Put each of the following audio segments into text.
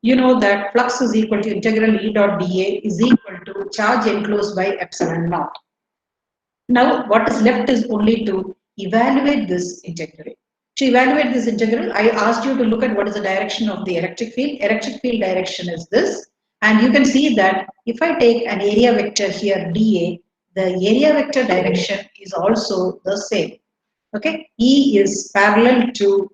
You know that flux is equal to integral E dot dA is equal to charge enclosed by epsilon naught. Now, what is left is only to evaluate this integral. To evaluate this integral, I asked you to look at what is the direction of the electric field. Electric field direction is this. And you can see that if I take an area vector here, dA, the area vector direction is also the same. Okay, E is parallel to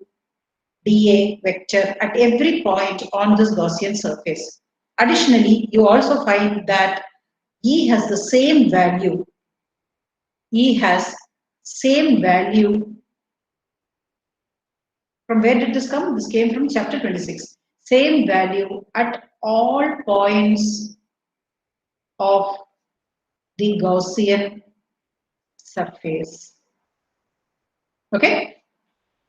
dA vector at every point on this Gaussian surface. Additionally, you also find that E has the same value. E has same value. From where did this come? This came from chapter 26. Same value at all points of the Gaussian surface. Okay?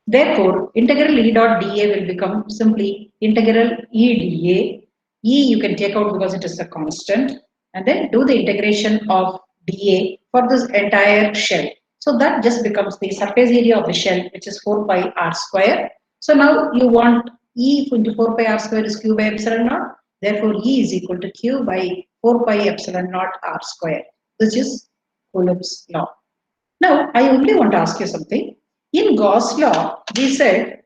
Therefore, integral E dot dA will become simply integral E dA. E you can take out because it is a constant, and then do the integration of dA for this entire shell. So that just becomes the surface area of the shell, which is 4 pi r square. So now you want E into 4 pi r square is q by epsilon naught. Therefore, E is equal to q by 4 pi epsilon naught r square, which is Coulomb's law. Now, I only want to ask you something. In Gauss law, we said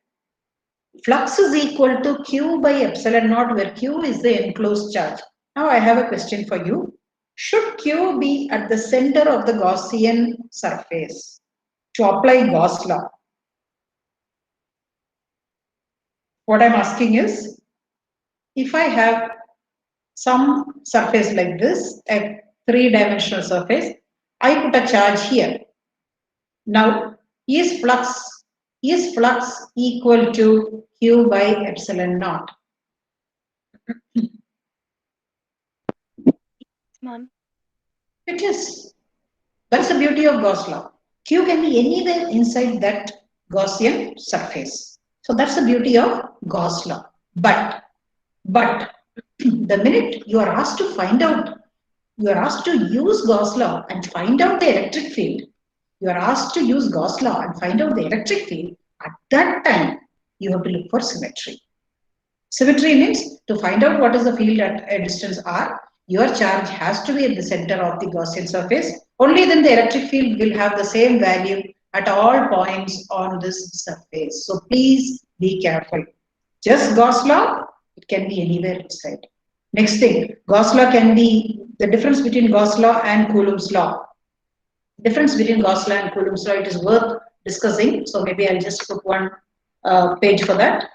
flux is equal to q by epsilon naught, where q is the enclosed charge. Now, I have a question for you. Should q be at the center of the Gaussian surface to apply Gauss law? What I'm asking is, if I have some surface like this, a three-dimensional surface, I put a charge here. Now, is flux equal to q by epsilon naught? Ma'am. It is. That's the beauty of Gauss law. Q can be anywhere inside that Gaussian surface. So that's the beauty of Gauss law. But the minute you are asked to find out, you are asked to use Gauss law and find out the electric field. You are asked to use Gauss law and find out the electric field. At that time, you have to look for symmetry. Symmetry means to find out what is the field at a distance r, your charge has to be at the center of the Gaussian surface. Only then the electric field will have the same value at all points on this surface. So please be careful. Just Gauss law, it can be anywhere inside. Next thing, Gauss law can be the difference between Gauss law and Coulomb's law. Difference between Gauss law and Coulomb's law, it is worth discussing. So maybe I'll just put one page for that.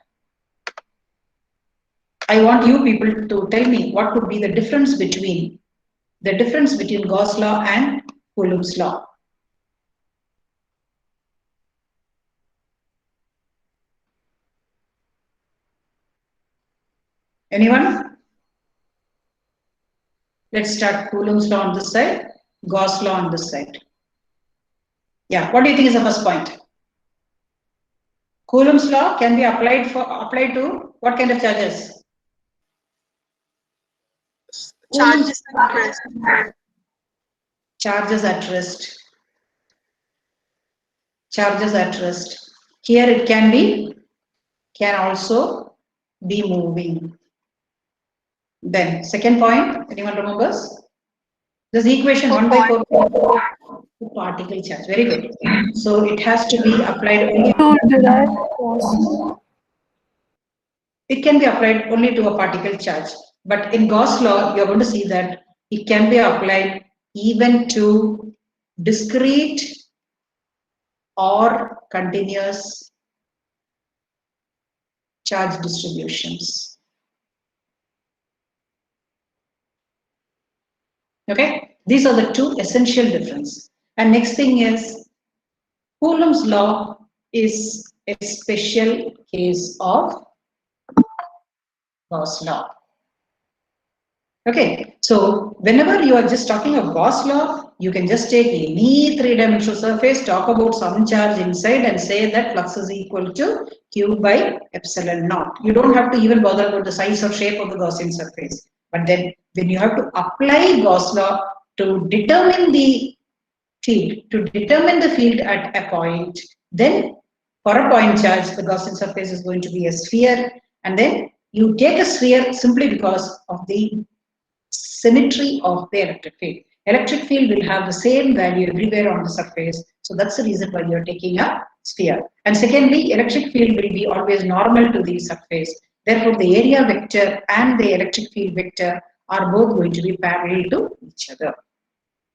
I want you people to tell me what could be the difference between Gauss law and Coulomb's law. Anyone? Let's start Coulomb's law on this side, Gauss law on this side. Yeah, what do you think is the first point? Coulomb's law can be applied to what kind of charges? Charges at rest. Charges at rest. Charges at rest. Here it can also be moving. Then second point, anyone remembers? This equation 1 by 4 particle charge. Very good. So it has to be applied only. It can be applied only to a particle charge. But in Gauss law, you're going to see that it can be applied even to discrete or continuous charge distributions. Okay, these are the two essential differences. And next thing is Coulomb's law is a special case of Gauss law. Okay, so whenever you are just talking of Gauss law, you can just take any three-dimensional surface, talk about some charge inside and say that flux is equal to q by epsilon naught. You don't have to even bother about the size or shape of the Gaussian surface. But then when you have to apply Gauss law to determine the field, at a point, then for a point charge, the Gaussian surface is going to be a sphere, and then You take a sphere simply because of the symmetry of the electric field. Electric field will have the same value everywhere on the surface. So that's the reason why you're taking a sphere. And secondly, electric field will be always normal to the surface. Therefore, the area vector and the electric field vector are both going to be parallel to each other.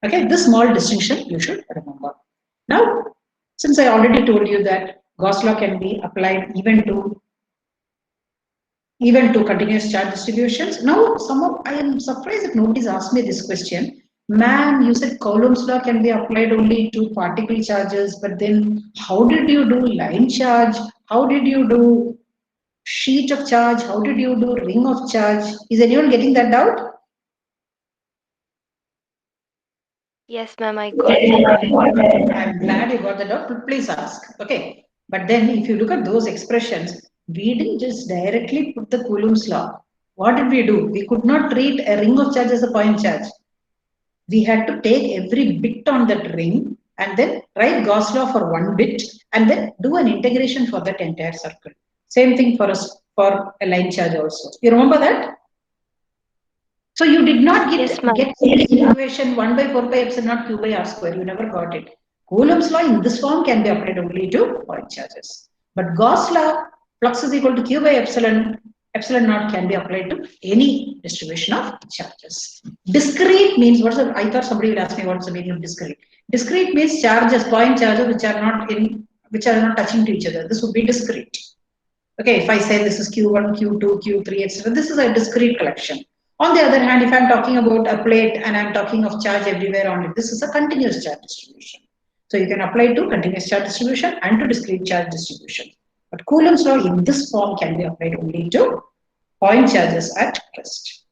Okay, this small distinction you should remember. Now, since I already told you that Gauss law can be applied even to continuous charge distributions. Now, I am surprised that nobody's asked me this question. Ma'am, you said Coulomb's law can be applied only to particle charges, but then how did you do line charge? How did you do sheet of charge? How did you do ring of charge? Is anyone getting that doubt? Yes, ma'am, I got it. I'm glad you got that out. Please ask. Okay. But then if you look at those expressions, we didn't just directly put the Coulomb's law. What did we do? We could not treat a ring of charge as a point charge. We had to take every bit on that ring and then write Gauss law for one bit and then do an integration for that entire circle. Same thing for a line charge also. You remember that? So you did not get the equation 1 by 4 pi epsilon naught q by r square. You never got it. Coulomb's law in this form can be applied only to point charges. But Gauss law, flux is equal to q by epsilon naught can be applied to any distribution of charges. Discrete means I thought somebody would ask me what's the meaning of discrete. Discrete means charges, point charges which are not touching to each other. This would be discrete. Okay, if I say this is Q1, Q2, Q3, etc., this is a discrete collection. On the other hand, if I'm talking about a plate and I'm talking of charge everywhere on it, this is a continuous charge distribution. So you can apply to continuous charge distribution and to discrete charge distribution. But Coulomb's law in this form can be applied only to point charges at rest.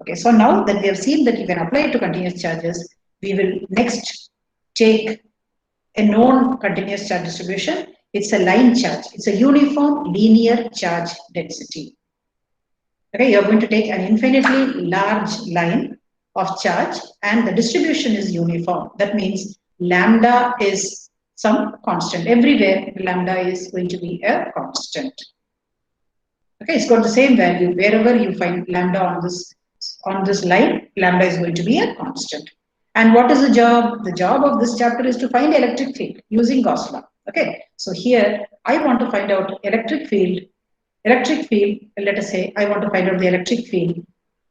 Okay, so now that we have seen that you can apply it to continuous charges, we will next take a known continuous charge distribution. It's a line charge. It's a uniform linear charge density. Okay, you're going to take an infinitely large line of charge and the distribution is uniform. That means lambda is some constant. Everywhere lambda is going to be a constant. Okay, it's got the same value. Wherever you find lambda on this line, lambda is going to be a constant. And what is the job? The job of this chapter is to find electric field using Gauss law. Okay, so here I want to find out electric field, let us say I want to find out the electric field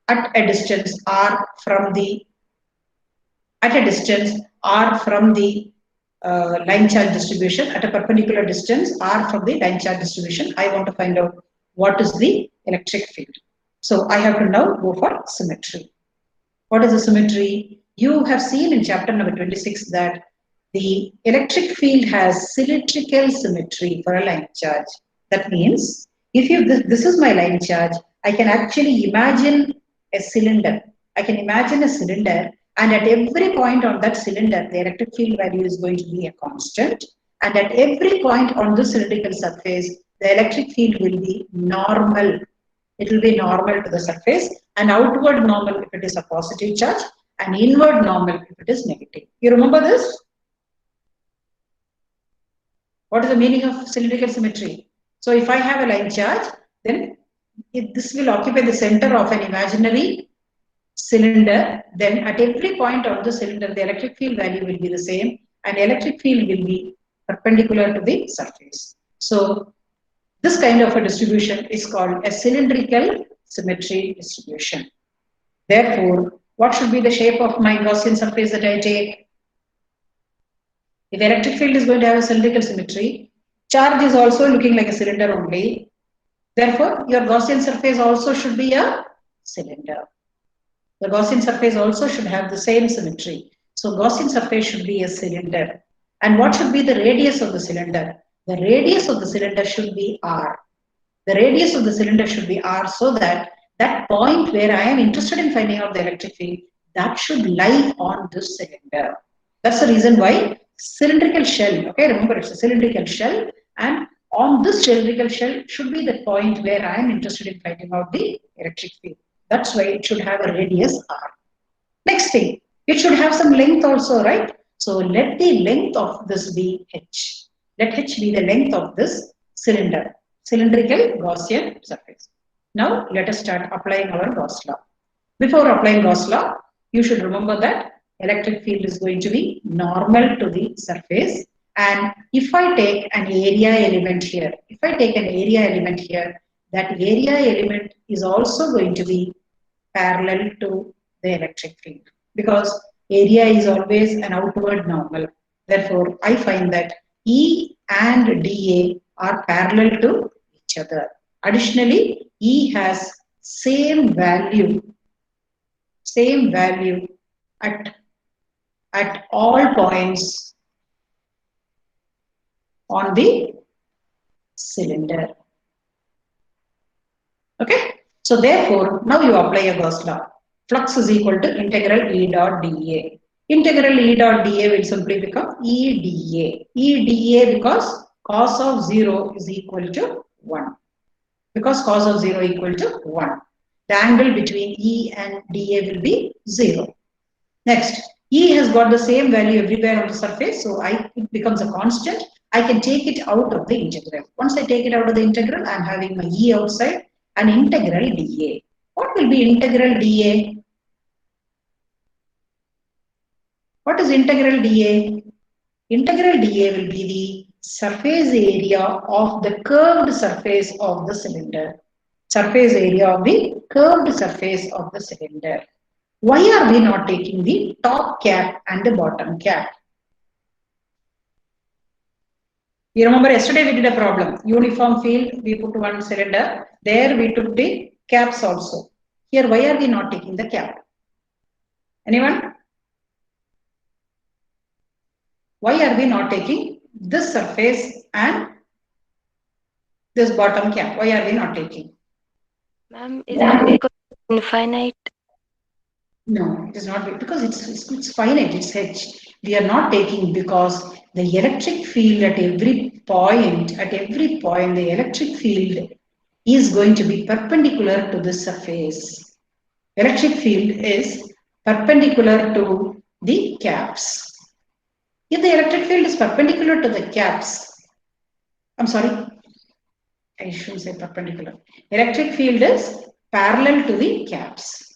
at a distance r from the line charge distribution, at a perpendicular distance r from the line charge distribution. I want to find out what is the electric field. So I have to now go for symmetry. What is the symmetry? You have seen in chapter number 26 that the electric field has symmetrical symmetry for a line charge. That means if this is my line charge, I can actually imagine a cylinder. I can imagine a cylinder, and at every point on that cylinder, the electric field value is going to be a constant. And at every point on the cylindrical surface, the electric field will be normal. It will be normal to the surface, and outward normal if it is a positive charge, and inward normal if it is negative. You remember this? What is the meaning of cylindrical symmetry? So if I have a line charge, then if this will occupy the center of an imaginary cylinder, then at every point on the cylinder, the electric field value will be the same, and electric field will be perpendicular to the surface. So this kind of a distribution is called a cylindrical symmetry distribution. Therefore, what should be the shape of my Gaussian surface that I take? If electric field is going to have a cylindrical symmetry, charge is also looking like a cylinder only. Therefore, your Gaussian surface also should be a cylinder. The Gaussian surface also should have the same symmetry. So Gaussian surface should be a cylinder. And what should be the radius of the cylinder? The radius of the cylinder should be r. The radius of the cylinder should be r, so that that point where I am interested in finding out the electric field, that should lie on this cylinder. That's the reason why cylindrical shell, okay, remember it's a cylindrical shell, and on this cylindrical shell should be the point where I am interested in finding out the electric field. That's why it should have a radius r. Next thing, it should have some length also, right? So let the length of this be h. Let h be the length of this cylinder, cylindrical Gaussian surface. Now let us start applying our Gauss law. Before applying Gauss law, you should remember that electric field is going to be normal to the surface. And if I take an area element here, that area element is also going to be parallel to the electric field because area is always an outward normal. Therefore, I find that E and dA are parallel to each other. Additionally, E has same value at, at all points on the cylinder. Okay, so therefore, now you apply a Gauss law. Flux is equal to integral E dot dA. Integral E dot dA will simply become EdA. EdA because cos of 0 is equal to 1. Because cos of 0 equal to 1. The angle between E and dA will be 0. Next, E has got the same value everywhere on the surface, so it becomes a constant. I can take it out of the integral. Once I take it out of the integral, I am having my E outside and integral dA. What will be integral dA? What is integral dA? Integral dA will be the surface area of the curved surface of the cylinder. Surface area of the curved surface of the cylinder. Why are we not taking the top cap and the bottom cap? You remember yesterday we did a problem. Uniform field, we put one cylinder. There we took the caps also. Here, why are we not taking the cap? Anyone? Why are we not taking this surface and this bottom cap? Why are we not taking? Ma'am, is it because it's infinite? No, it is not because it's finite, it's H. We are not taking because the electric field at every point, the electric field is going to be perpendicular to the surface. Electric field is perpendicular to the caps. If the electric field is perpendicular to the caps, I'm sorry, I shouldn't say perpendicular. Electric field is parallel to the caps.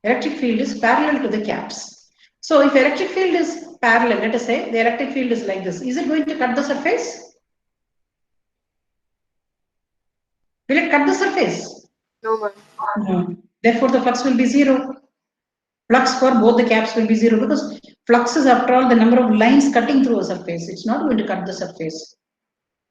Electric field is parallel to the caps. So if electric field is parallel, let us say the electric field is like this. Is it going to cut the surface? Will it cut the surface? No, ma'am. No. Therefore, the flux will be 0. Flux for both the caps will be 0 because flux is after all the number of lines cutting through a surface. It's not going to cut the surface.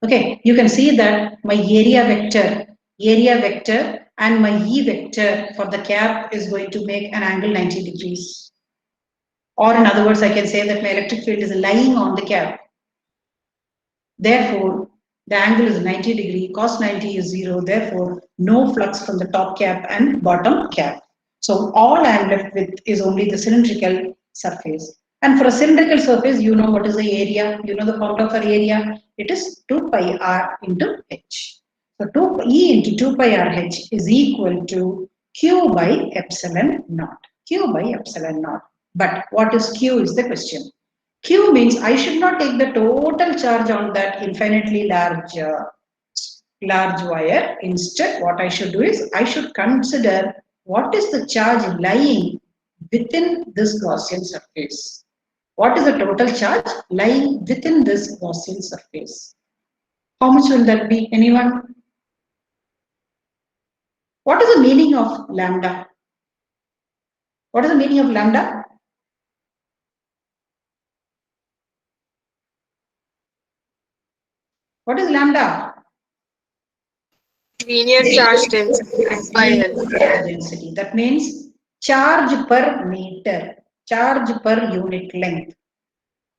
Okay, you can see that my area vector and my E vector for the cap is going to make an angle 90 degrees. Or in other words, I can say that my electric field is lying on the cap. Therefore, the angle is 90 degree, cos 90 is 0, therefore no flux from the top cap and bottom cap. So all I am left with is only the cylindrical surface. And for a cylindrical surface, you know what is the area, you know the formula for area, it is 2 pi r into h. So 2 E into 2 pi r h is equal to Q by epsilon naught. Q by epsilon naught. But what is Q is the question. Q means I should not take the total charge on that infinitely large wire. Instead, what I should do is I should consider what is the charge lying within this Gaussian surface. What is the total charge lying within this Gaussian surface? How much will that be? Anyone? What is the meaning of lambda? What is the meaning of lambda? What is lambda? Linear charge density and final. Density. That means charge per meter, charge per unit length.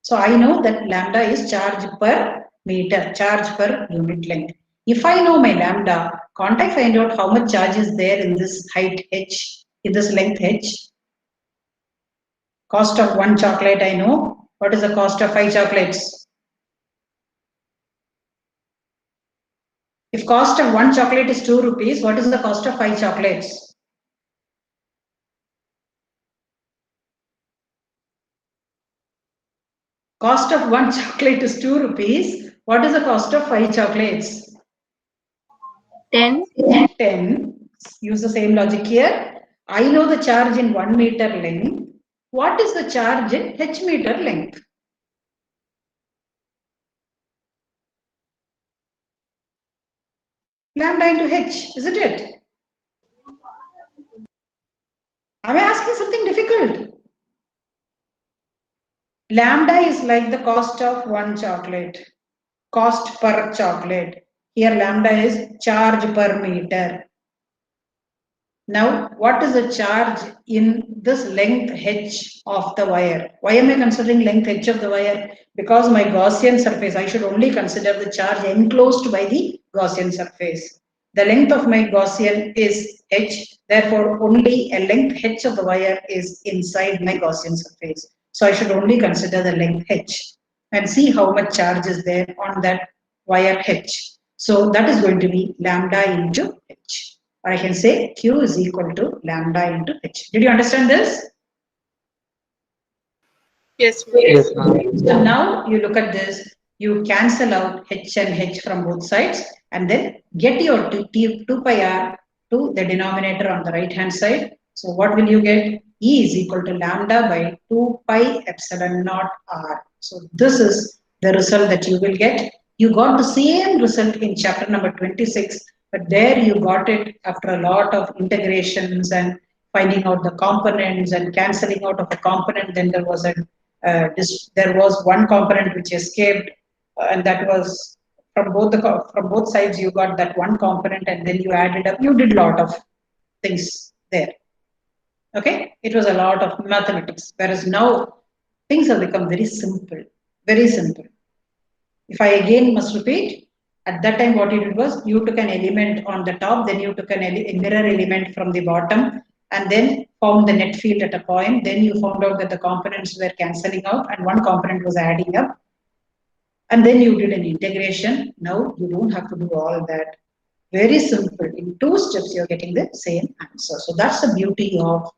So I know that lambda is charge per meter, charge per unit length. If I know my lambda, can't I find out how much charge is there in this height h, in this length h? Cost of one chocolate I know. What is the cost of 5 chocolates? If cost of one chocolate is 2 rupees, what is the cost of 5 chocolates? Cost of one chocolate is 2 rupees. What is the cost of 5 chocolates? 10. 10. Use the same logic here. I know the charge in 1 meter length. What is the charge in h meter length? Lambda into h, isn't it? Am I asking something difficult? Lambda is like the cost of one chocolate, cost per chocolate. Here lambda is charge per meter. Now, what is the charge in this length h of the wire? Why am I considering length h of the wire? Because my Gaussian surface, I should only consider the charge enclosed by the Gaussian surface. The length of my Gaussian is h, therefore only a length h of the wire is inside my Gaussian surface. So I should only consider the length h and see how much charge is there on that wire h. So that is going to be lambda into h. Or I can say Q is equal to lambda into h. Did you understand this? Yes, Yes, ma'am. So now you look at this, you cancel out h and h from both sides and then get your 2 pi r to the denominator on the right hand side. So what will you get? E is equal to lambda by 2 pi epsilon naught r. So this is the result that you will get. You got the same result in chapter number 26, but there you got it after a lot of integrations and finding out the components and cancelling out of a component. Then there was there was one component which escaped, and that was from both sides. You got that one component, and then you added up. You did a lot of things there. Okay, it was a lot of mathematics. Whereas now things have become very simple, very simple. If I again must repeat, at that time what you did was you took an element on the top, then you took a mirror element from the bottom, and then found the net field at a point. Then you found out that the components were cancelling out and one component was adding up. And then you did an integration. Now you don't have to do all that. Very simple. In 2 steps, you're getting the same answer. So that's the beauty of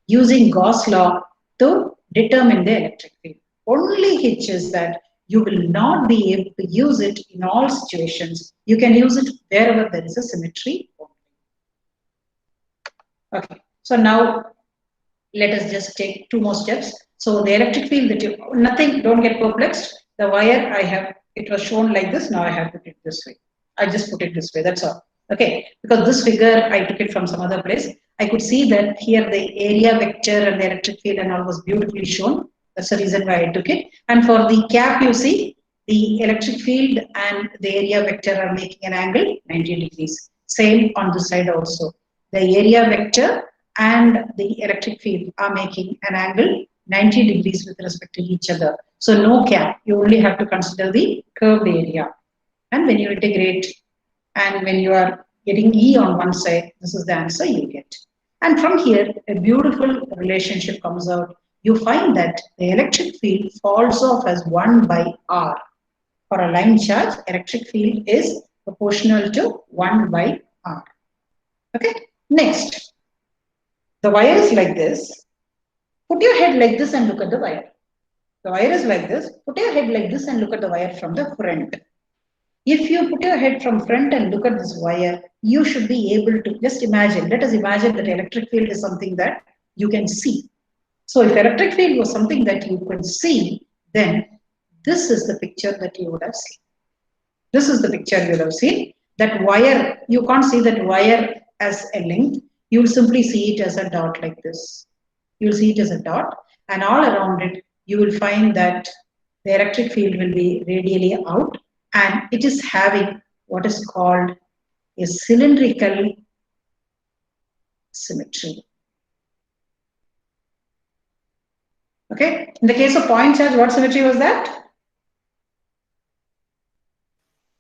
using Gauss law to determine the electric field. Only hitch is that you will not be able to use it in all situations. You can use it wherever there is a symmetry only. Okay, so now let us just take 2 more steps. So the electric field that nothing, don't get perplexed. The wire I have, it was shown like this. Now I have put it this way. I just put it this way, that's all. Okay, because this figure, I took it from some other place. I could see that here the area vector and the electric field and all was beautifully shown. That's the reason why I took it. And for the cap, you see, the electric field and the area vector are making an angle 90 degrees. Same on this side also. The area vector and the electric field are making an angle 90 degrees with respect to each other. So no cap, you only have to consider the curved area. And when you integrate and when you are getting E on one side, this is the answer you get. And from here, a beautiful relationship comes out. You find that the electric field falls off as 1 by R. For a line charge, electric field is proportional to 1 by R. Okay, next. The wire is like this. Put your head like this and look at the wire. The wire is like this. Put your head like this and look at the wire from the front. If you put your head from front and look at this wire, you should be able to just imagine. Let us imagine that electric field is something that you can see. So if electric field was something that you could see, then this is the picture that you would have seen. This is the picture you would have seen. That wire, you can't see that wire as a length. You'll simply see it as a dot like this. You'll see it as a dot, and all around it, you will find that the electric field will be radially out, and it is having what is called a cylindrical symmetry. Okay, in the case of point charge, what symmetry was that?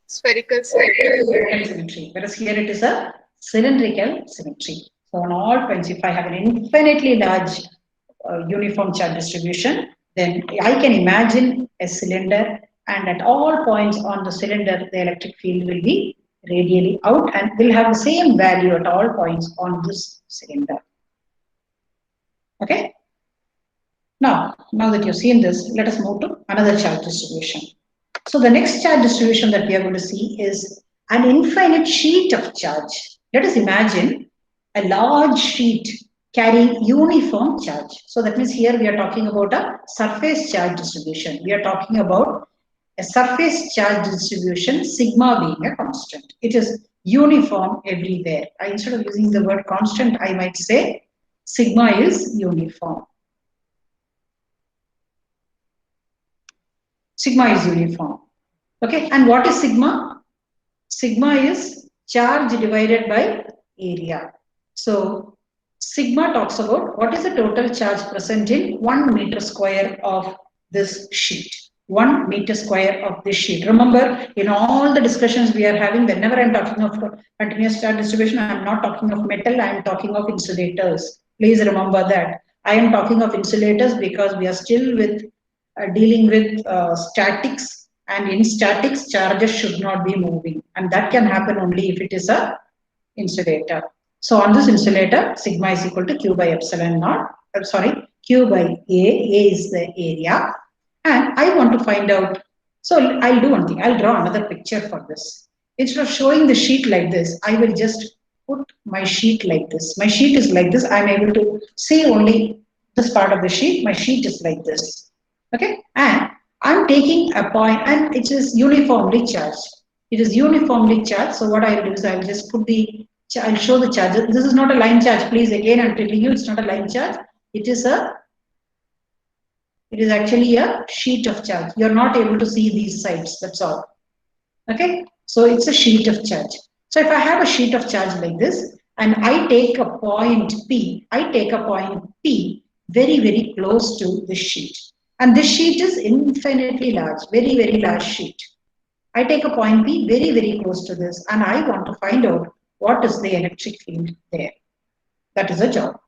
Spherical symmetry. Whereas here it is a cylindrical symmetry. So on all points, if I have an infinitely large uniform charge distribution, then I can imagine a cylinder, and at all points on the cylinder, the electric field will be radially out and will have the same value at all points on this cylinder. Okay. Now that you've seen this, let us move to another charge distribution. So the next charge distribution that we are going to see is an infinite sheet of charge. Let us imagine a large sheet carrying uniform charge. So that means here we are talking about a surface charge distribution. We are talking about a surface charge distribution, sigma being a constant. It is uniform everywhere. Instead of using the word constant, I might say sigma is uniform. Sigma is uniform. Okay, and what is sigma? Sigma is charge divided by area. So sigma talks about what is the total charge present in 1 meter square of this sheet. 1 meter square of this sheet. Remember, in all the discussions we are having, whenever I'm talking of continuous charge distribution, I'm not talking of metal, I'm talking of insulators. Please remember that. I am talking of insulators because we are still with dealing with statics, and in statics charges should not be moving, and that can happen only if it is a insulator. So on this insulator, sigma is equal to Q by epsilon naught, Q by A is the area, and I want to find out, so I'll do one thing, I'll draw another picture for this. Instead of showing the sheet like this, I will just put my sheet like this. My sheet is like this, I'm able to see only this part of the sheet, my sheet is like this. Okay, and I'm taking a point and it is uniformly charged. It is uniformly charged. So what I'll do is I'll just put I'll show the charge. This is not a line charge. Please, again, I'm telling you, it's not a line charge. It is actually a sheet of charge. You're not able to see these sides. That's all. Okay, so it's a sheet of charge. So if I have a sheet of charge like this, and I take a point P, very, very close to this sheet. And this sheet is infinitely large, very, very large sheet. I take a point P very, very close to this, and I want to find out what is the electric field there. That is a job.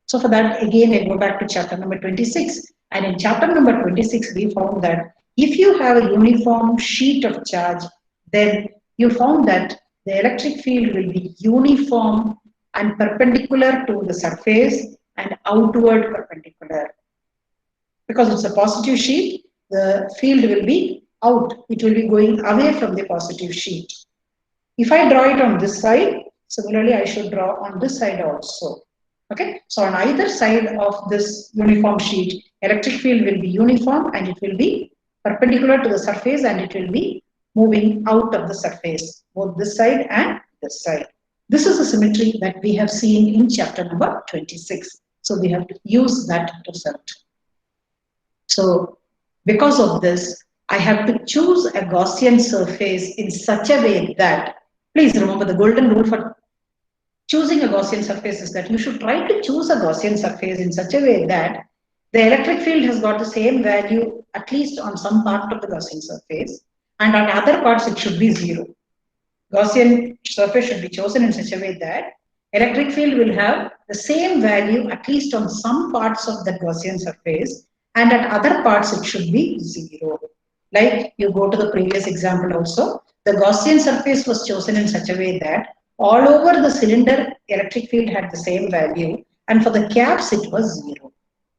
So for that, again, I go back to chapter number 26. And in chapter number 26, we found that if you have a uniform sheet of charge, then you found that the electric field will be uniform and perpendicular to the surface and outward perpendicular. Because it's a positive sheet, the field will be out. It will be going away from the positive sheet. If I draw it on this side, similarly, I should draw on this side also. Okay, so on either side of this uniform sheet, electric field will be uniform and it will be perpendicular to the surface and it will be moving out of the surface, both this side and this side. This is the symmetry that we have seen in chapter number 26. So we have to use that result. So because of this, I have to choose a Gaussian surface in such a way that, please remember the golden rule for choosing a Gaussian surface is that you should try to choose a Gaussian surface in such a way that the electric field has got the same value at least on some part of the Gaussian surface, and on other parts it should be zero. Gaussian surface should be chosen in such a way that electric field will have the same value at least on some parts of the Gaussian surface, and at other parts it should be zero. Like you go to the previous example also, the Gaussian surface was chosen in such a way that all over the cylinder electric field had the same value, and for the caps it was zero.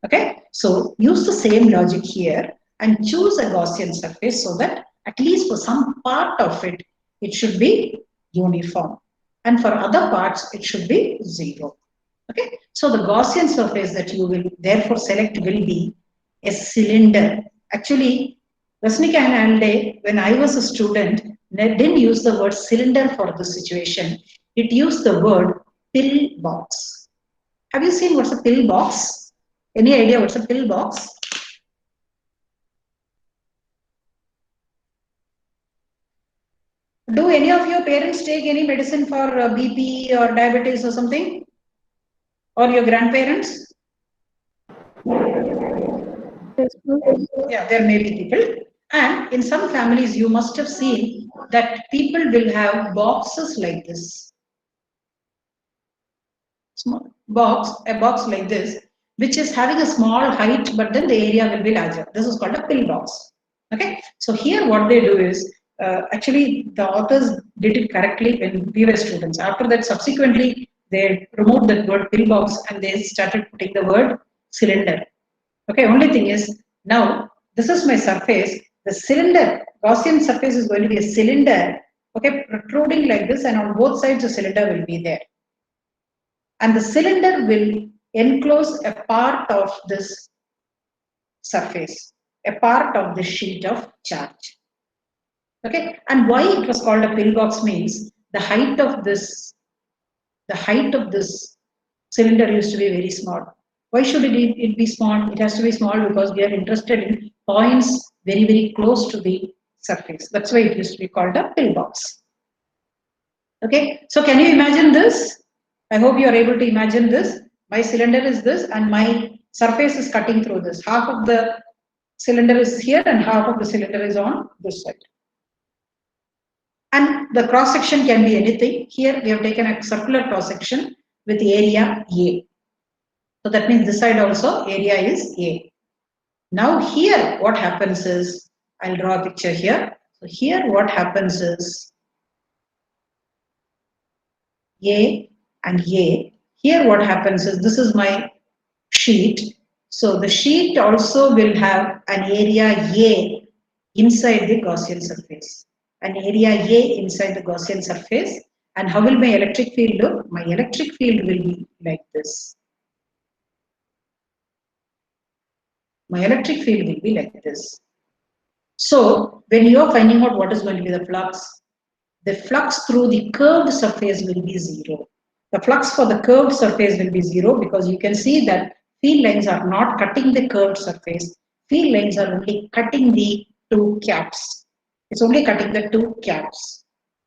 Okay, so use the same logic here and choose a Gaussian surface so that at least for some part of it, it should be uniform, and for other parts it should be zero. Okay, so the Gaussian surface that you will therefore select will be a cylinder. Actually, Rasnika and Alde, when I was a student, didn't use the word cylinder for this situation. It used the word pill box. Have you seen what's a pill box? Any idea what's a pill box? Do any of your parents take any medicine for BP or diabetes or something? Or your grandparents? Yeah, there may be people. And in some families, you must have seen that people will have boxes like this. Small box, a box like this, which is having a small height, but then the area will be larger. This is called a pill box. Okay, so here what they do is, actually the authors did it correctly when we were students. After that, subsequently, they removed the word pill box and they started putting the word cylinder. Okay, only thing is, now this is my surface. The cylinder, Gaussian surface is going to be a cylinder okay, protruding like this, and on both sides the cylinder will be there. And the cylinder will enclose a part of this surface, a part of the sheet of charge. Okay, and why it was called a pillbox means the height of this cylinder used to be very small. Why should it be small? It has to be small because we are interested in points very, very close to the surface. That's why it used to be called a pillbox. Okay, so can you imagine this? I hope you are able to imagine this. My cylinder is this and my surface is cutting through this. Half of the cylinder is here and half of the cylinder is on this side. And the cross section can be anything. Here we have taken a circular cross section with area A. So that means this side also area is A. Now here what happens is, I'll draw a picture here. So here what happens is A and A. Here what happens is, this is my sheet. So the sheet also will have an area A inside the Gaussian surface. An area A inside the Gaussian surface. And how will my electric field look? My electric field will be like this. My electric field will be like this. So when you are finding out what is going to be the flux through the curved surface will be 0. The flux for the curved surface will be 0 because you can see that field lines are not cutting the curved surface. Field lines are only cutting the two caps. It's only cutting the two caps.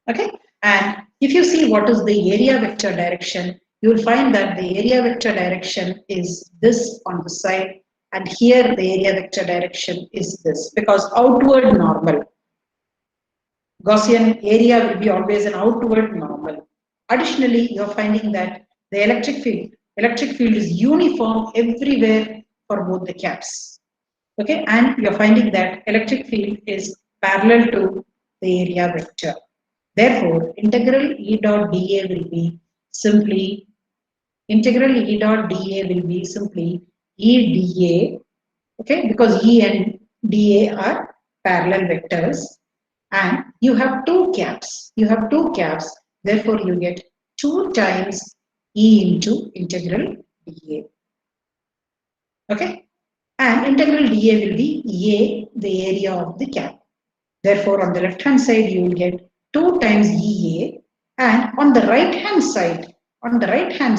Okay. And if you see what is the area vector direction, you will find that the area vector direction is this on the side. And here the area vector direction is this, because outward normal. Gaussian area will be always an outward normal. Additionally, you are finding that the electric field is uniform everywhere for both the caps. Okay, and you are finding that electric field is parallel to the area vector. Therefore, integral E dot dA will be simply E dA, okay, because E and dA are parallel vectors, and you have two caps. Therefore, you get 2 times E into integral dA. Okay, and integral dA will be A, the area of the cap. Therefore, on the left hand side, you will get 2 times EA, and on the right hand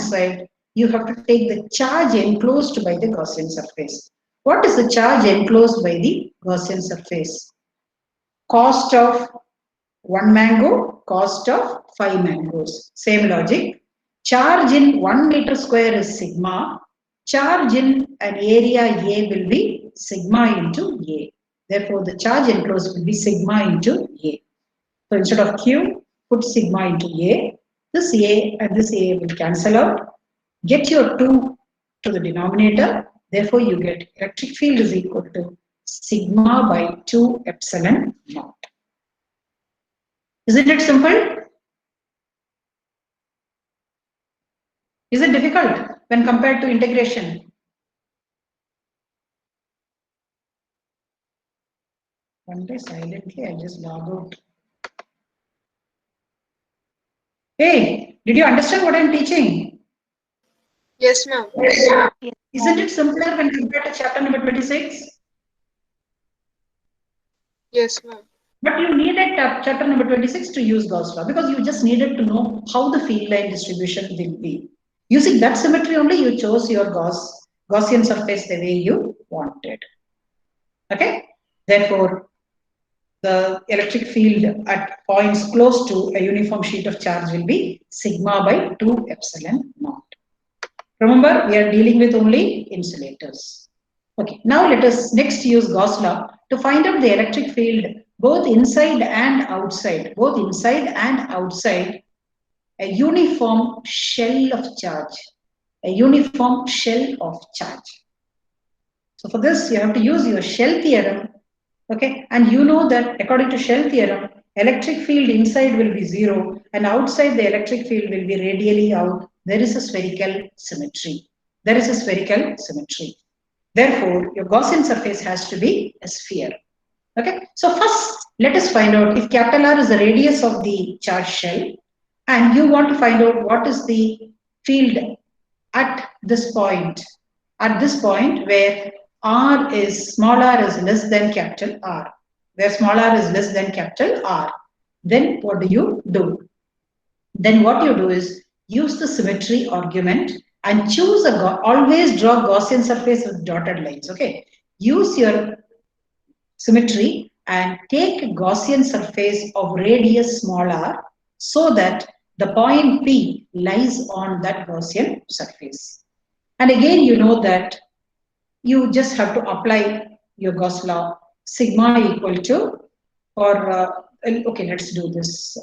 side, you have to take the charge enclosed by the Gaussian surface. What is the charge enclosed by the Gaussian surface? Cost of 1 mango, cost of 5 mangoes. Same logic. Charge in 1 meter square is sigma. Charge in an area A will be sigma into A. Therefore, the charge enclosed will be sigma into A. So instead of Q, put sigma into A. This A and this A will cancel out. Get your 2 to the denominator. Therefore, you get electric field is equal to sigma by 2 epsilon naught. Isn't it simple? Is it difficult when compared to integration? One day silently, I just log out. Hey, did you understand what I'm teaching? Yes, ma'am. Isn't it simpler when compared to chapter number 26? Yes, ma'am. But you needed chapter number 26 to use Gauss law because you just needed to know how the field line distribution will be. Using that symmetry only, you chose your Gaussian surface the way you wanted. Okay? Therefore, the electric field at points close to a uniform sheet of charge will be sigma by 2 epsilon naught. Remember, we are dealing with only insulators. Okay, now let us next use Gauss law to find out the electric field both inside and outside. A uniform shell of charge. So for this, you have to use your shell theorem. Okay, and you know that according to shell theorem, electric field inside will be 0 and outside the electric field will be radially out. There is a spherical symmetry. Therefore, your Gaussian surface has to be a sphere. Okay, so first let us find out if capital R is the radius of the charged shell, and you want to find out what is the field at this point. At this point where r is small r is less than capital R, where small r is less than capital R, then what do you do? Then what you do is use the symmetry argument and choose always draw Gaussian surface with dotted lines. Okay, use your symmetry and take a Gaussian surface of radius small r so that the point P lies on that Gaussian surface. And again, you know that you just have to apply your Gauss law, sigma equal to, or okay, let's do this.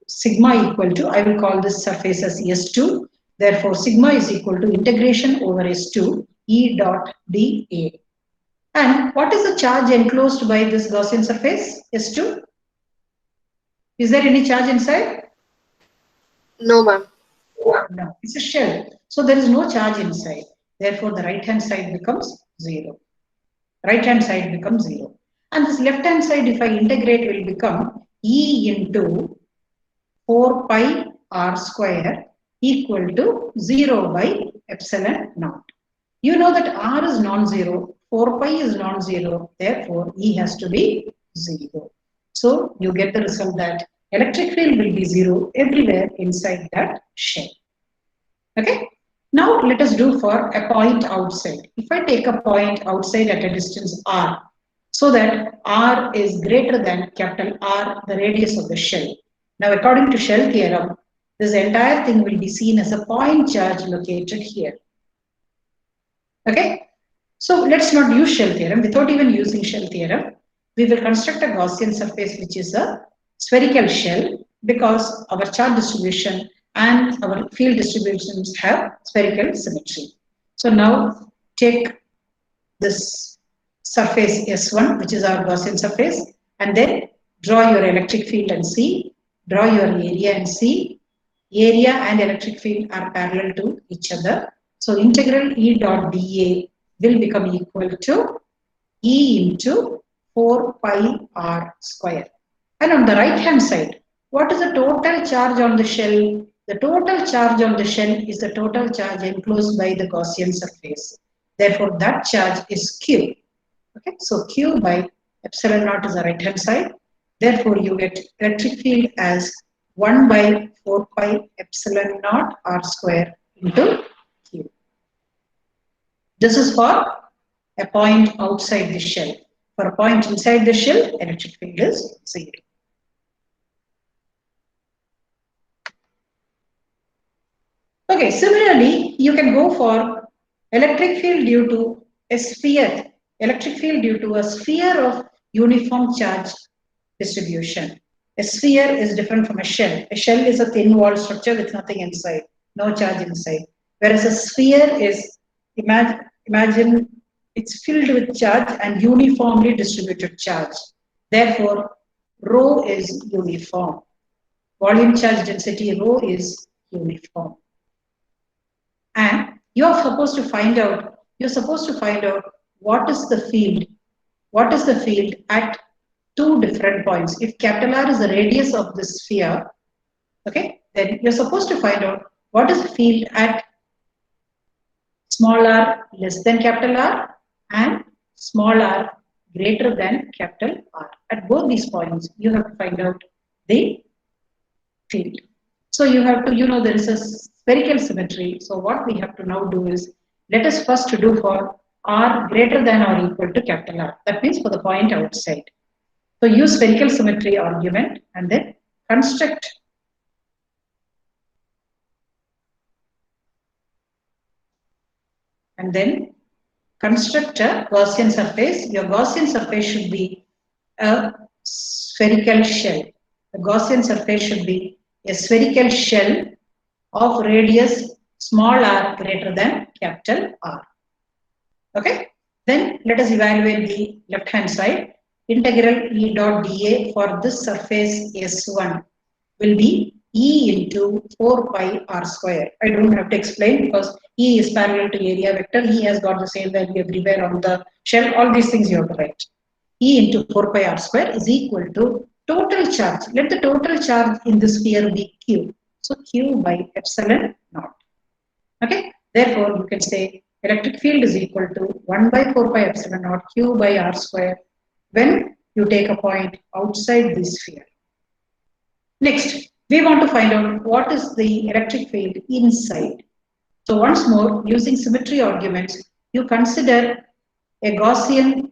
Sigma equal to, I will call this surface as S2. Therefore, sigma is equal to integration over S2 E dot dA. And what is the charge enclosed by this Gaussian surface, S2? Is there any charge inside? No, ma'am. No, it's a shell. So there is no charge inside. Therefore, the right-hand side becomes 0. Right-hand side becomes 0. And this left-hand side, if I integrate, will become E into 4 pi r square equal to 0 by epsilon naught. You know that r is non-zero, 4 pi is non-zero, therefore E has to be 0. So you get the result that electric field will be 0 everywhere inside that shell. Okay? Now let us do for a point outside. If I take a point outside at a distance r, so that r is greater than capital R, the radius of the shell. Now according to shell theorem, this entire thing will be seen as a point charge located here. Okay? So let's not use shell theorem. Without even using shell theorem, we will construct a Gaussian surface which is a spherical shell because our charge distribution and our field distributions have spherical symmetry. So now take this surface S1, which is our Gaussian surface, and then draw your electric field and see, draw your area and see. Area and electric field are parallel to each other. So integral E dot dA will become equal to E into 4 pi r square. And on the right hand side, what is the total charge on the shell? The total charge on the shell is the total charge enclosed by the Gaussian surface. Therefore, that charge is Q. Okay, so Q by epsilon naught is the right hand side. Therefore, you get electric field as 1 by 4 pi epsilon naught r square into Q. This is for a point outside the shell. For a point inside the shell, electric field is 0. Okay, similarly, you can go for electric field due to a sphere, electric field due to a sphere of uniform charge distribution. A sphere is different from a shell. A shell is a thin walled structure with nothing inside, no charge inside. Whereas a sphere is, imagine it's filled with charge and uniformly distributed charge. Therefore, rho is uniform. Volume charge density rho is uniform. And you're supposed to find out what is the field at two different points. If capital R is the radius of the sphere, okay, then you're supposed to find out what is the field at small r less than capital R and small r greater than capital R. At both these points, you have to find out the field. So you have to, there is a spherical symmetry. So what we have to now do is, let us first do for r greater than or equal to capital R. That means for the point outside. So use spherical symmetry argument and then construct a Gaussian surface. Your Gaussian surface should be a spherical shell. The Gaussian surface should be a spherical shell of radius small r greater than capital R. Okay. Then let us evaluate the left hand side. Integral E dot dA for this surface S1 will be E into 4 pi r square. I don't have to explain because E is parallel to area vector. E has got the same value everywhere on the shell. All these things you have to write. E into 4 pi r square is equal to total charge. Let the total charge in the sphere be Q. So Q by epsilon naught. Okay. Therefore, you can say electric field is equal to 1 by 4 pi epsilon naught Q by r square when you take a point outside the sphere. Next, we want to find out what is the electric field inside. So once more, using symmetry arguments, you consider a Gaussian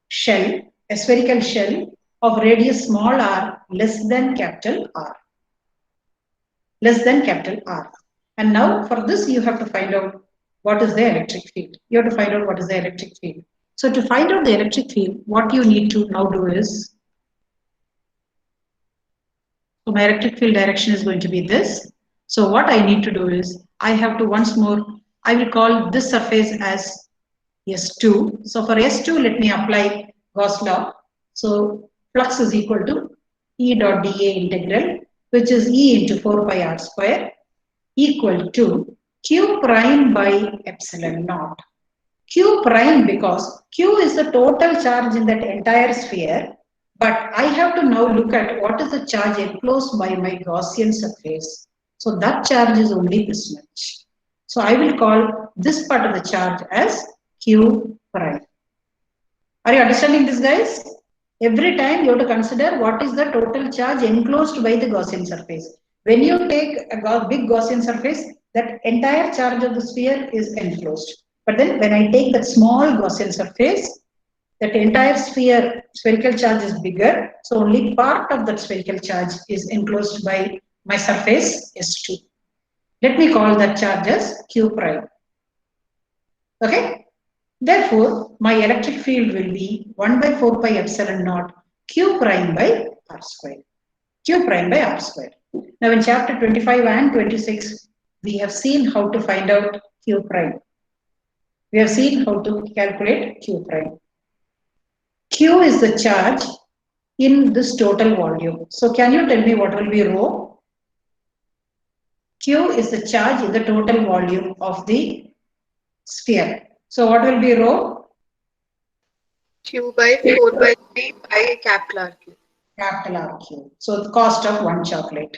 shell, a spherical shell of radius small r less than capital R. Less than capital R. And now for this, you have to find out what is the electric field. You have to find out what is the electric field. So to find out the electric field, what you need to now do is, so my electric field direction is going to be this. So what I need to do is, I have to once more, I will call this surface as S2. So for S2, let me apply Gauss law. So flux is equal to E dot dA integral, which is E into 4 pi r square, equal to Q prime by epsilon naught. Q prime because Q is the total charge in that entire sphere, but I have to now look at what is the charge enclosed by my Gaussian surface. So that charge is only this much. So I will call this part of the charge as Q prime. Are you understanding this, guys? Every time you have to consider what is the total charge enclosed by the Gaussian surface. When you take a big Gaussian surface, that entire charge of the sphere is enclosed. But then when I take that small Gaussian surface, that entire sphere, spherical charge is bigger. So only part of that spherical charge is enclosed by my surface S2. Let me call that charge as Q prime. Okay. Therefore, my electric field will be 1 by 4 pi epsilon naught Q prime by r square. Q prime by r square. Now in chapter 25 and 26, we have seen how to find out Q prime. We have seen how to calculate Q prime. Q is the charge in this total volume. So can you tell me what will be rho? Q is the charge in the total volume of the sphere. So what will be rho? Q by 4 by 3 pi capital R cube. Capital R cube. So the cost of one chocolate.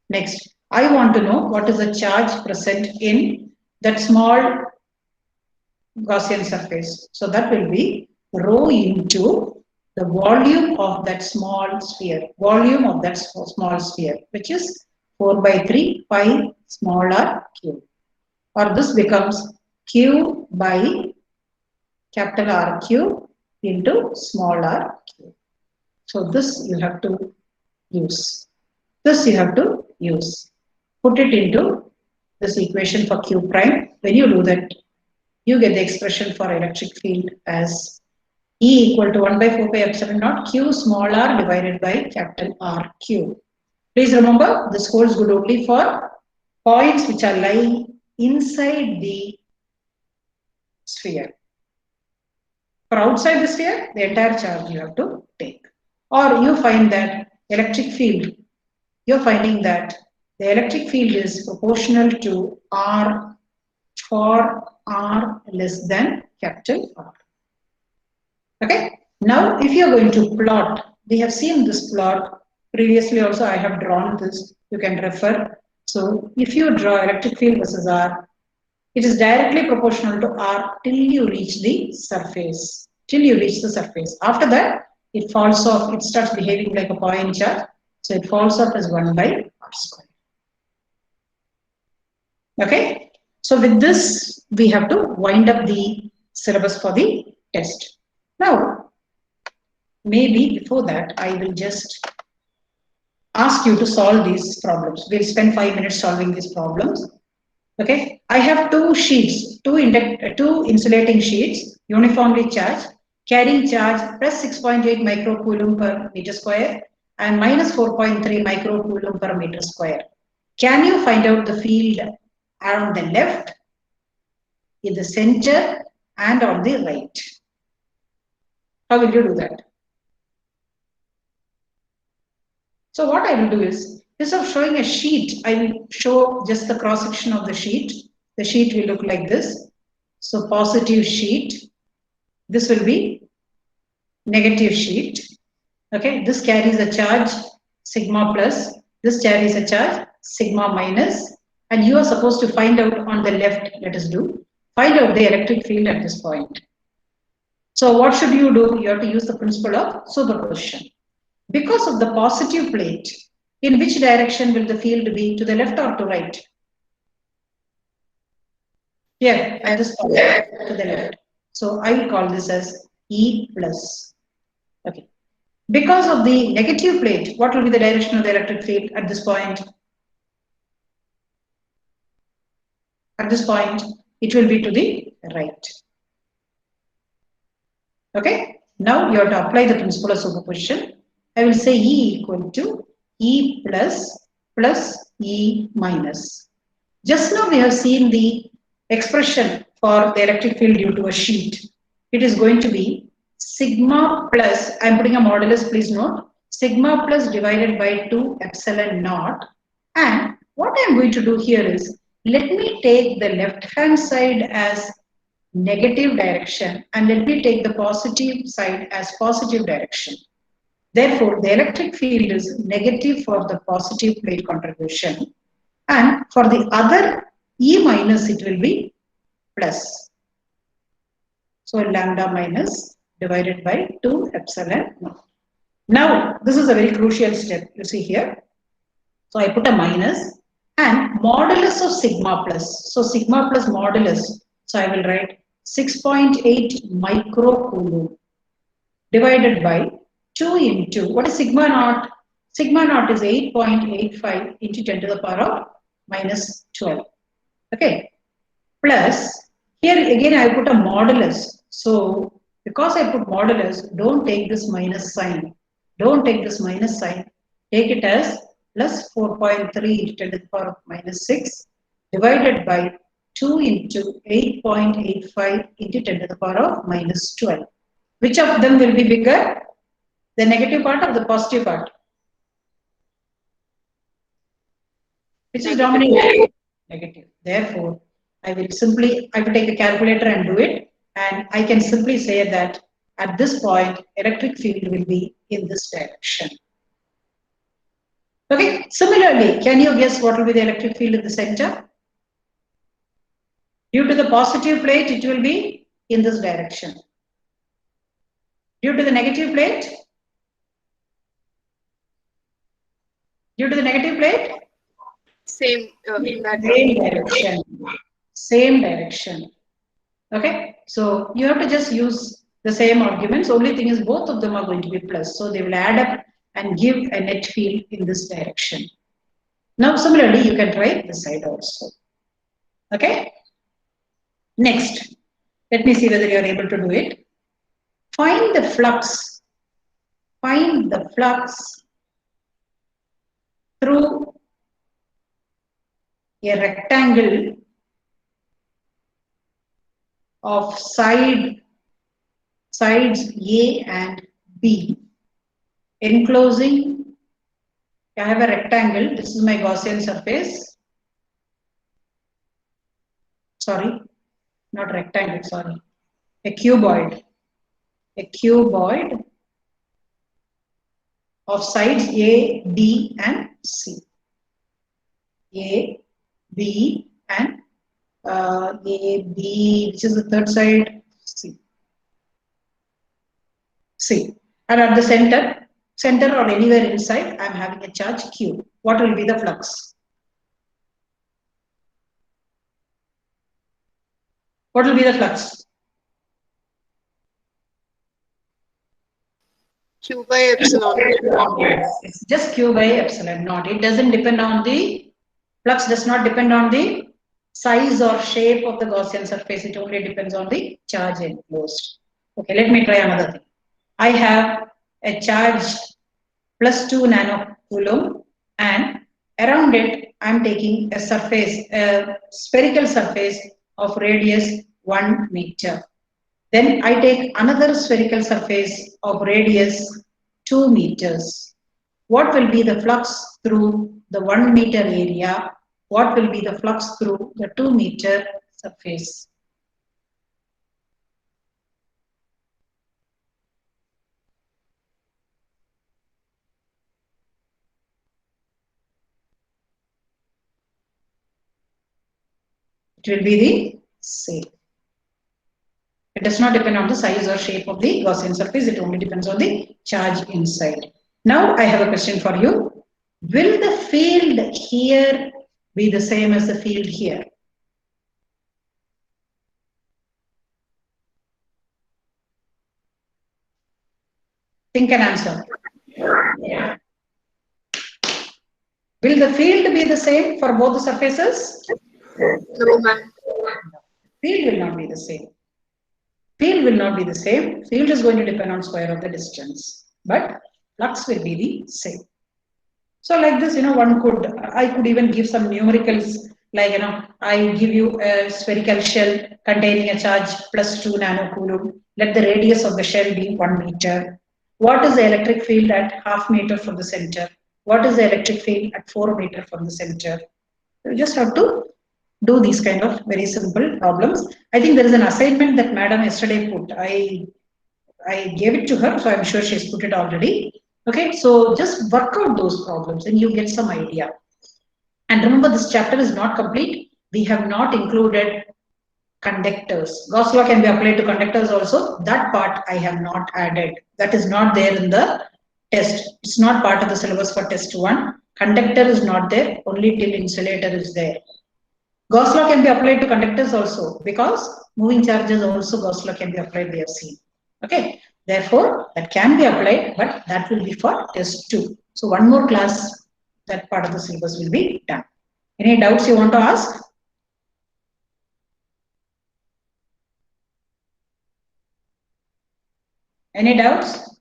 Next, I want to know what is the charge present in that small Gaussian surface. So that will be rho into the volume of that small sphere. Volume of that small sphere, which is 4 by 3 pi small r cube. Or this becomes Q by capital R cube into small r cube. So this you have to use. This you have to use. Put it into this equation for Q prime. When you do that, you get the expression for electric field as E equal to 1 by 4 pi epsilon naught Q small r divided by capital R cube. Please remember, this holds good only for points which are lying inside the sphere. For outside the sphere, the entire charge you have to take. Or you find that electric field, you're finding that the electric field is proportional to R for R less than capital R. Okay. Now, if you're going to plot, we have seen this plot previously also. I have drawn this. You can refer. So, if you draw electric field versus R, it is directly proportional to R till you reach the surface. Till you reach the surface. After that, it falls off. It starts behaving like a point charge. So, it falls off as 1 by R square. Okay. So, with this, we have to wind up the syllabus for the test. Now, maybe before that, I will just ask you to solve these problems. We'll spend 5 minutes solving these problems. Okay, I have two sheets, two insulating sheets, uniformly charged, carrying charge plus 6.8 microcoulomb per meter square and minus 4.3 microcoulomb per meter square. Can you find out the field on the left, in the center, and on the right? How will you do that? So what I will do is, instead of showing a sheet, I will show just the cross section of the sheet. The sheet will look like this. So positive sheet. This will be negative sheet. Okay, this carries a charge sigma plus, this carries a charge sigma minus, and you are supposed to find out on the left, let us do, find out the electric field at this point. So what should you do? You have to use the principle of superposition. Because of the positive plate, in which direction will the field be, to the left or to right? Here, at this point, to the left. So I will call this as E plus. Okay. Because of the negative plate, what will be the direction of the electric field at this point? At this point, it will be to the right. Okay. Now you have to apply the principle of superposition. I will say E equal to E plus E minus. Just now we have seen the expression for the electric field due to a sheet. It is going to be sigma plus, I am putting a modulus, please note, sigma plus divided by 2 epsilon naught. And what I am going to do here is, let me take the left hand side as negative direction and let me take the positive side as positive direction. Therefore, the electric field is negative for the positive plate contribution, and for the other E minus it will be plus. So lambda minus divided by 2 epsilon naught. Now, this is a very crucial step, you see here. So I put a minus and modulus of sigma plus. So sigma plus modulus. So I will write 6.8 microcoulomb divided by 2 into, what is sigma naught? Sigma naught is 8.85 into 10 to the power of minus 12. Okay. Plus, here again I put a modulus. So, because I put modulus, don't take this minus sign. Don't take this minus sign. Take it as plus 4.3 into 10 to the power of minus 6 divided by 2 into 8.85 into 10 to the power of minus 12. Which of them will be bigger? The negative part or the positive part? Which is dominating? Negative. Therefore, I will take a calculator and do it, and I can simply say that at this point, electric field will be in this direction. Okay, similarly, can you guess what will be the electric field in the center? Due to the positive plate, it will be in this direction. Due to the negative plate? Due to the negative plate? Same, Same direction. Same direction. Okay, so you have to just use the same arguments. Only thing is both of them are going to be plus. So they will add up and give a net field in this direction. Now, similarly, you can try this side also. Okay. Next, let me see whether you are able to do it. Find the flux. Find the flux through a rectangle of sides A and B, enclosing, I have a rectangle, this is my Gaussian surface, sorry, not rectangle, sorry, a cuboid of sides A, B and C. A, B and A, B, which is the third side, C. C. And at the center or anywhere inside, I am having a charge Q. What will be the flux? What will be the flux? Q by epsilon. It's just Q by epsilon naught. It doesn't depend on the, flux does not depend on the size or shape of the Gaussian surface. It only depends on the charge enclosed. Okay, let me try another thing. I have a charge plus 2 nanocoulomb, and around it I am taking a surface, a spherical surface of radius 1 meter. Then I take another spherical surface of radius 2 meters. What will be the flux through the 1 meter area? What will be the flux through the 2 meter surface? It will be the same. It does not depend on the size or shape of the Gaussian surface. It only depends on the charge inside. Now I have a question for you. Will the field here be the same as the field here? Think and answer. Will the field be the same for both the surfaces? No, ma'am. Field will not be the same. Field will not be the same. Field is going to depend on square of the distance. But flux will be the same. So like this, I could even give some numericals like, I give you a spherical shell containing a charge plus 2 nanocoulomb. Let the radius of the shell be 1 meter. What is the electric field at half meter from the center? What is the electric field at 4 meter from the center? You just have to do these kind of very simple problems. I think there is an assignment that madam yesterday put. I gave it to her, so I'm sure she's put it already. Okay, so just work out those problems and you get some idea. And remember, this chapter is not complete. We have not included conductors. Gauss law can be applied to conductors also. That part I have not added. That is not there in the test. It's not part of the syllabus for test 1. Conductor is not there. Only till insulator is there. Gauss law can be applied to conductors also because moving charges also Gauss law can be applied, we have seen. Okay, therefore that can be applied, but that will be for test 2. So one more class, that part of the syllabus will be done. Any doubts you want to ask? Any doubts?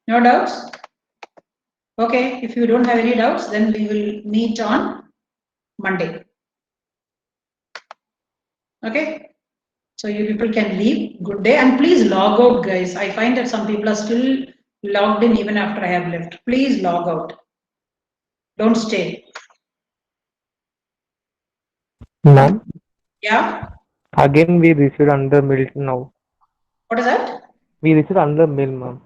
No doubts? Okay, if you don't have any doubts, then we will meet on Monday. Okay, so you people can leave. Good day, and please log out, guys. I find that some people are still logged in even after I have left. Please log out. Don't stay. Ma'am, Yeah. again we received another mail now. What is that? We received another mail, ma'am,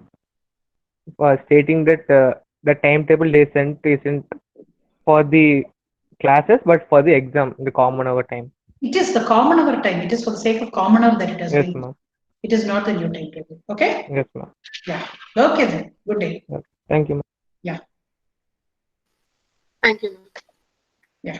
stating that the timetable they sent isn't for the classes but for the exam, the common hour time. It is the common hour time. It is for the sake of common hour that it has Yes, been. ma'am. It is not the new timetable. Okay? Yes, ma'am. Yeah. Okay then. Good day. Yes. Thank you, ma'am. Yeah. Thank you, ma'am. Yeah.